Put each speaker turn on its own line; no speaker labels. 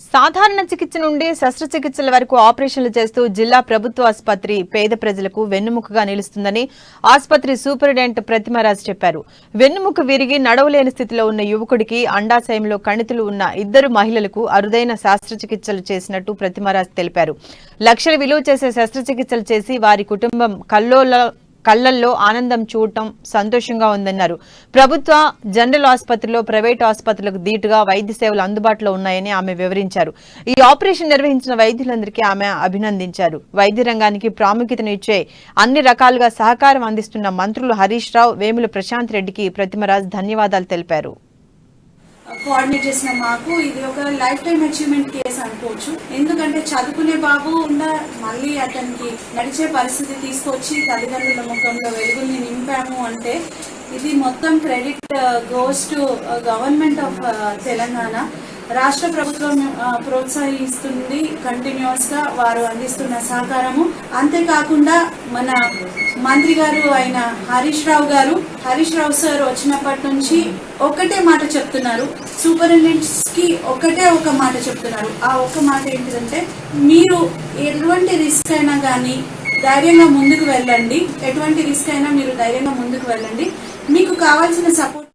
సాధారణ చికిత్స నుండి శస్త్రచికిత్సల వరకు ఆపరేషన్లు చేస్తూ జిల్లా ప్రభుత్వ ఆసుపత్రి పేద ప్రజలకు వెన్నుముకగా నిలుస్తుందని ఆసుపత్రి సూపరింటెండెంట్ ప్రతిమరాజ్ చెప్పారు. వెన్నుముక విరిగి నడవలేని స్థితిలో ఉన్న యువకుడికి అండాశయంలో కణితులు ఉన్న ఇద్దరు మహిళలకు అరుదైన శస్త్రచికిత్సలు చేసినట్టు ప్రతిమరాజ్ తెలిపారు. లక్షల విలువ చేసే శస్త్రచికిత్సలు చేసి వారి కుటుంబం కళ్లల్లో ఆనందం చూడటం సంతోషంగా ఉందన్నారు. ప్రభుత్వ జనరల్ ఆసుపత్రిలో ప్రైవేటు ఆసుపత్రులకు దీటుగా వైద్య సేవలు అందుబాటులో ఉన్నాయని ఆమె వివరించారు. ఈ ఆపరేషన్ నిర్వహించిన వైద్యులందరికీ ఆమె అభినందించారు. వైద్య రంగానికి ప్రాముఖ్యతనిచ్చే అన్ని రకాలుగా సహకారం అందిస్తున్న మంత్రులు హరీష్ రావు, వేముల ప్రశాంత్ రెడ్డికి ప్రతిమరాజ్ ధన్యవాదాలు తెలిపారు.
కోఆర్డినేట్ చేసిన మాకు ఇది ఒక లైఫ్ టైం అచీవ్మెంట్ కేసు అనుకోవచ్చు. ఎందుకంటే చదువుకునే బాబు మళ్ళీ అతనికి నడిచే పరిస్థితి తీసుకొచ్చి తల్లిదండ్రుల ముఖంలో వెలుగుల్ని నింపాము అంటే ఇది మొత్తం credit goes to government of Telangana. రాష్ట్ర ప్రభుత్వం ప్రోత్సహిస్తుంది కంటిన్యూస్ గా వారు అందిస్తున్న సహకారము. అంతేకాకుండా మన మంత్రి గారు అయిన హరీష్ రావు సార్ వచ్చినప్పటి నుంచి ఒకటే మాట చెప్తున్నారు, సూపరింటెండెంట్స్ కి ఒక మాట చెప్తున్నారు. ఆ ఒక్క మాట ఏంటిదంటే, మీరు ఎటువంటి రిస్క్ అయినా కానీ ధైర్యంగా ముందుకు వెళ్ళండి, ఎటువంటి రిస్క్ అయినా మీరు ధైర్యంగా ముందుకు వెళ్ళండి, మీకు కావాల్సిన సపోర్ట్